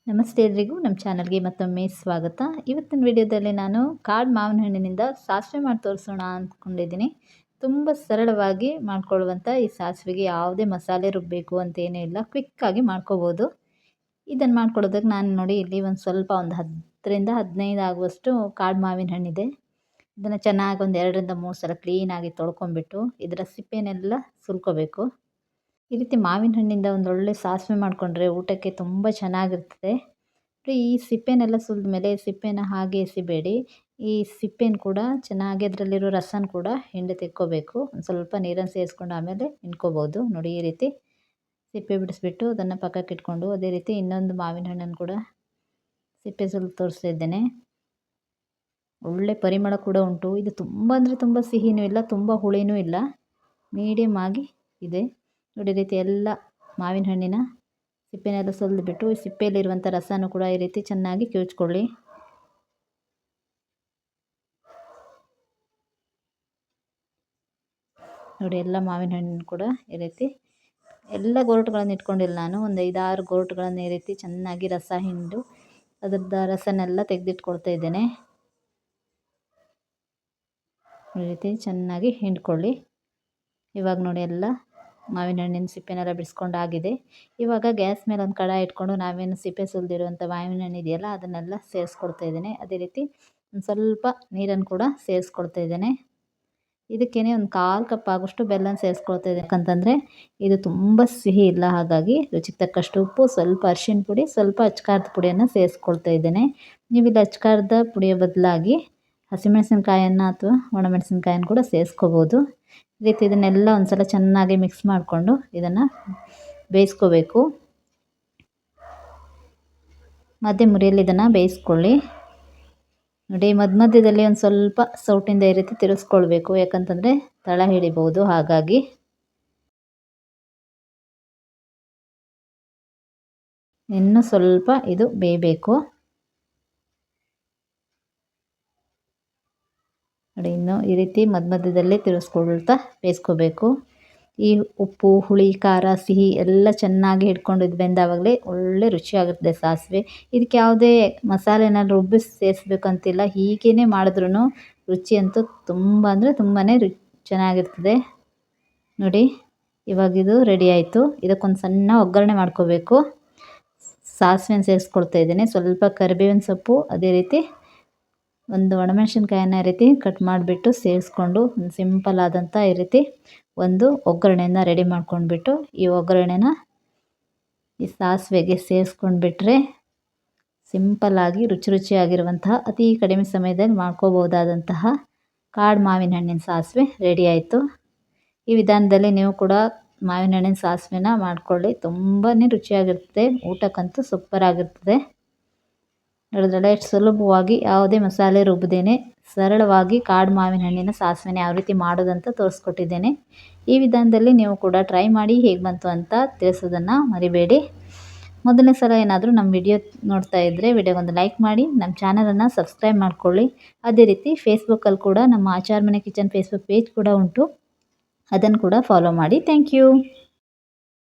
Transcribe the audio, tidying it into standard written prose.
ನಮಸ್ತೆ ಎಲ್ರಿಗೂ ನಮ್ಮ ಚಾನಲ್ಗೆ ಮತ್ತೊಮ್ಮೆ ಸ್ವಾಗತ. ಇವತ್ತಿನ ವಿಡಿಯೋದಲ್ಲಿ ನಾನು ಕಾಡು ಮಾವಿನ ಹಣ್ಣಿನಿಂದ ಸಾಸಿವೆ ಮಾಡಿ ತೋರಿಸೋಣ ಅಂದ್ಕೊಂಡಿದ್ದೀನಿ. ತುಂಬ ಸರಳವಾಗಿ ಮಾಡ್ಕೊಳ್ಳುವಂಥ ಈ ಸಾಸಿವೆಗೆ ಯಾವುದೇ ಮಸಾಲೆ ರುಬ್ಬಬೇಕು ಅಂತೇನೂ ಇಲ್ಲ, ಕ್ವಿಕ್ಕಾಗಿ ಮಾಡ್ಕೋಬೋದು. ಇದನ್ನು ಮಾಡ್ಕೊಳ್ಳೋದಕ್ಕೆ ನಾನು ನೋಡಿ ಇಲ್ಲಿ ಒಂದು 10ರಿಂದ 15 ಆಗುವಷ್ಟು ಕಾಡು ಮಾವಿನ ಹಣ್ಣಿದೆ. ಇದನ್ನು ಚೆನ್ನಾಗಿ ಒಂದು 2ರಿಂದ 3 ಸಲ ಕ್ಲೀನಾಗಿ ತೊಳ್ಕೊಂಬಿಟ್ಟು ಇದರ ಸಿಪ್ಪೆನೆಲ್ಲ ಸುಲ್ಕೋಬೇಕು. ಈ ರೀತಿ ಮಾವಿನ ಹಣ್ಣಿಂದ ಒಂದೊಳ್ಳೆ ಸಾಸಿವೆ ಮಾಡಿಕೊಂಡ್ರೆ ಊಟಕ್ಕೆ ತುಂಬ ಚೆನ್ನಾಗಿರ್ತದೆ. ಈ ಸಿಪ್ಪೆನೆಲ್ಲ ಸುಲಿದ ಮೇಲೆ ಸಿಪ್ಪೆನ ಹಾಗೆ ಎಸಿಬೇಡಿ. ಈ ಸಿಪ್ಪೆನ ಕೂಡ ಚೆನ್ನಾಗಿ ಅದರಲ್ಲಿರೋ ರಸನ ಕೂಡ ಹಿಂಡಿ ತೆಕ್ಕೋಬೇಕು. ಒಂದು ಸ್ವಲ್ಪ ನೀರನ್ನು ಸೇರಿಸ್ಕೊಂಡು ಆಮೇಲೆ ಹಿಂಡ್ಕೋಬೋದು. ನೋಡಿ ಈ ರೀತಿ ಸಿಪ್ಪೆ ಬಿಡಿಸ್ಬಿಟ್ಟು ಅದನ್ನು ಪಕ್ಕಕ್ಕೆ ಇಟ್ಕೊಂಡು ಅದೇ ರೀತಿ ಇನ್ನೊಂದು ಮಾವಿನ ಹಣ್ಣನ್ನು ಕೂಡ ಸಿಪ್ಪೆ ಸುಲಿದು ತೋರಿಸ್ತಾ ಇದ್ದೇನೆ. ಒಳ್ಳೆ ಪರಿಮಳ ಕೂಡ ಉಂಟು. ಇದು ತುಂಬ ಅಂದರೆ ತುಂಬ ಸಿಹಿನೂ ಇಲ್ಲ, ತುಂಬ ಹುಳಿನೂ ಇಲ್ಲ, ಮೀಡಿಯಮ್ ಆಗಿ ಇದೆ. ನೋಡಿ ಈ ರೀತಿ ಎಲ್ಲ ಮಾವಿನ ಹಣ್ಣಿನ ಸಿಪ್ಪೆನೆಲ್ಲ ಸುಲಿದ್ಬಿಟ್ಟು ಈ ಸಿಪ್ಪೆಯಲ್ಲಿರುವಂಥ ರಸನೂ ಕೂಡ ಈ ರೀತಿ ಚೆನ್ನಾಗಿ ಕಿವುಚ್ಕೊಳ್ಳಿ. ನೋಡಿ ಎಲ್ಲ ಮಾವಿನ ಹಣ್ಣು ಕೂಡ ಈ ರೀತಿ ಎಲ್ಲ ಗೋರುಟುಗಳನ್ನು ಇಟ್ಕೊಂಡಿಲ್ಲ, ನಾನು ಒಂದು 5-6 ಗೋರುಟುಗಳನ್ನು ಈ ರೀತಿ ಚೆನ್ನಾಗಿ ರಸ ಹಿಂಡು ಅದರದ್ದು ರಸನೆಲ್ಲ ತೆಗೆದಿಟ್ಕೊಳ್ತಾ ಇದ್ದೇನೆ. ಈ ರೀತಿ ಚೆನ್ನಾಗಿ ಹಿಂಡ್ಕೊಳ್ಳಿ. ಇವಾಗ ನೋಡಿ ಎಲ್ಲ ಮಾವಿನ ಹಣ್ಣಿನ ಸಿಪ್ಪೆನೆಲ್ಲ ಬಿಡಿಸ್ಕೊಂಡಾಗಿದೆ. ಇವಾಗ ಗ್ಯಾಸ್ ಮೇಲೆ ಒಂದು ಕಡಾಯಿ ಇಟ್ಕೊಂಡು ನಾವೇನು ಸಿಪ್ಪೆ ಸುಲಿದಿರುವಂಥ ಮಾವಿನ ಹಣ್ಣು ಇದೆಯಲ್ಲ ಅದನ್ನೆಲ್ಲ ಸೇರಿಸ್ಕೊಳ್ತಾ ಇದ್ದೇನೆ. ಅದೇ ರೀತಿ ಒಂದು ಸ್ವಲ್ಪ ನೀರನ್ನು ಕೂಡ ಸೇರಿಸ್ಕೊಳ್ತಾ ಇದ್ದೇನೆ. ಇದಕ್ಕೇ ಒಂದು 1/4 ಕಪ್ ಆಗುವಷ್ಟು ಬೆಲ್ಲನ ಸೇರಿಸ್ಕೊಳ್ತಾ ಇದ್ದೇನೆ. ಯಾಕಂತಂದರೆ ಇದು ತುಂಬ ಸಿಹಿ ಇಲ್ಲ, ಹಾಗಾಗಿ ರುಚಿಗೆ ತಕ್ಕಷ್ಟು ಉಪ್ಪು, ಸ್ವಲ್ಪ ಅರಿಶಿಣ ಪುಡಿ, ಸ್ವಲ್ಪ ಅಚ್ಕಾರದ ಪುಡಿಯನ್ನು ಸೇರಿಸ್ಕೊಳ್ತಾ ಇದ್ದೇನೆ. ನೀವಿಲ್ಲಿ ಅಚ್ಕಾರದ ಪುಡಿಯ ಬದಲಾಗಿ ಹಸಿಮೆಣಸಿನ್ಕಾಯನ್ನು ಅಥವಾ ಒಣಮೆಣಸಿನ್ಕಾಯನ್ನು ಕೂಡ ಸೇರಿಸ್ಕೋಬೋದು. ಈ ರೀತಿ ಇದನ್ನೆಲ್ಲ ಒಂದು ಸಲ ಚೆನ್ನಾಗಿ ಮಿಕ್ಸ್ ಮಾಡಿಕೊಂಡು ಇದನ್ನು ಬೇಯಿಸ್ಕೋಬೇಕು. ಮಧ್ಯಮ ಉರಿಯಲ್ಲಿ ಇದನ್ನು ಬೇಯಿಸ್ಕೊಳ್ಳಿ. ನೋಡಿ ಮಧ್ಯದಲ್ಲಿ ಒಂದು ಸ್ವಲ್ಪ ಸೌಟಿಂದ ಈ ರೀತಿ ತಿರುಗಿಸ್ಕೊಳ್ಬೇಕು, ಯಾಕಂತಂದರೆ ತಳ ಹಿಡಿಬೋದು. ಹಾಗಾಗಿ ಇನ್ನೂ ಸ್ವಲ್ಪ ಇದು ಬೇಯಬೇಕು. ನೋಡಿ ಇನ್ನು ಈ ರೀತಿ ಮಧ್ಯದಲ್ಲಿ ತಿರುಗಿಸ್ಕೊಳ್ತಾ ಬೇಯಿಸ್ಕೋಬೇಕು. ಈ ಉಪ್ಪು, ಹುಳಿ, ಖಾರ, ಸಿಹಿ ಎಲ್ಲ ಚೆನ್ನಾಗಿ ಹಿಡ್ಕೊಂಡು ಇದು ಬೆಂದಾವಾಗಲೇ ಒಳ್ಳೆ ರುಚಿಯಾಗಿರ್ತದೆ ಸಾಸಿವೆ. ಇದಕ್ಕೆ ಯಾವುದೇ ಮಸಾಲೆನ ರುಬ್ಬಿಸಿ ಸೇರಿಸ್ಬೇಕಂತಿಲ್ಲ, ಹೀಗೇ ಮಾಡಿದ್ರೂ ರುಚಿ ಅಂತೂ ತುಂಬ ಅಂದರೆ ತುಂಬಾ ಚೆನ್ನಾಗಿರ್ತದೆ. ನೋಡಿ ಇವಾಗ ಇದು ರೆಡಿ ಆಯಿತು. ಇದಕ್ಕೊಂದು ಸಣ್ಣ ಒಗ್ಗರಣೆ ಮಾಡ್ಕೋಬೇಕು. ಸಾಸಿವೆನ ಸೇರಿಸ್ಕೊಳ್ತಾ ಇದ್ದೇನೆ, ಸ್ವಲ್ಪ ಕರಿಬೇವಿನ ಸೊಪ್ಪು, ಅದೇ ರೀತಿ ಒಂದು ಒಣಮೆಣಸಿನ್ಕಾಯನ್ನು ಈ ರೀತಿ ಕಟ್ ಮಾಡಿಬಿಟ್ಟು ಸೇರಿಸ್ಕೊಂಡು ಒಂದು ಸಿಂಪಲ್ ಆದಂಥ ಈ ರೀತಿ ಒಂದು ಒಗ್ಗರಣೆಯನ್ನು ರೆಡಿ ಮಾಡ್ಕೊಂಡ್ಬಿಟ್ಟು ಈ ಒಗ್ಗರಣೆನ ಈ ಸಾಸಿವೆಗೆ ಸೇರಿಸ್ಕೊಂಡ್ಬಿಟ್ರೆ ಸಿಂಪಲ್ಲಾಗಿ ರುಚಿಯಾಗಿರುವಂತಹ ಅತಿ ಕಡಿಮೆ ಸಮಯದಲ್ಲಿ ಮಾಡ್ಕೋಬೋದಾದಂತಹ ಕಾಡು ಮಾವಿನ ಹಣ್ಣಿನ ಸಾಸಿವೆ ರೆಡಿ ಆಯಿತು. ಈ ವಿಧಾನದಲ್ಲಿ ನೀವು ಕೂಡ ಮಾವಿನ ಹಣ್ಣಿನ ಸಾಸಿವೆನ ಮಾಡ್ಕೊಳ್ಳಿ, ತುಂಬಾ ರುಚಿಯಾಗಿರ್ತದೆ, ಊಟಕ್ಕಂತೂ ಸೂಪರಾಗಿರ್ತದೆ. ನೋಡಿದ್ರಲ್ಲ ಎಷ್ಟು ಸುಲಭವಾಗಿ ಯಾವುದೇ ಮಸಾಲೆ ರುಬ್ಬದೇನೆ ಸರಳವಾಗಿ ಕಾಡು ಮಾವಿನ ಹಣ್ಣಿನ ಸಾಸಿವೆನ ಯಾವ ರೀತಿ ಮಾಡೋದಂತ ತೋರಿಸ್ಕೊಟ್ಟಿದ್ದೇನೆ. ಈ ವಿಧಾನದಲ್ಲಿ ನೀವು ಕೂಡ ಟ್ರೈ ಮಾಡಿ ಹೇಗೆ ಬಂತು ಅಂತ ತಿಳಿಸೋದನ್ನು ಮರಿಬೇಡಿ. ಮೊದಲನೇ ಸಲ ಏನಾದರೂ ನಮ್ಮ ವಿಡಿಯೋ ನೋಡ್ತಾ ಇದ್ದರೆ ವಿಡಿಯೋಗೊಂದು ಲೈಕ್ ಮಾಡಿ, ನಮ್ಮ ಚಾನಲನ್ನು ಸಬ್ಸ್ಕ್ರೈಬ್ ಮಾಡ್ಕೊಳ್ಳಿ. ಅದೇ ರೀತಿ ಫೇಸ್ಬುಕ್ಕಲ್ಲಿ ಕೂಡ ನಮ್ಮ ಆಚಾರ್ ಮನೆ ಕಿಚನ್ ಫೇಸ್ಬುಕ್ ಪೇಜ್ ಕೂಡ ಉಂಟು, ಅದನ್ನು ಕೂಡ ಫಾಲೋ ಮಾಡಿ. Thank you.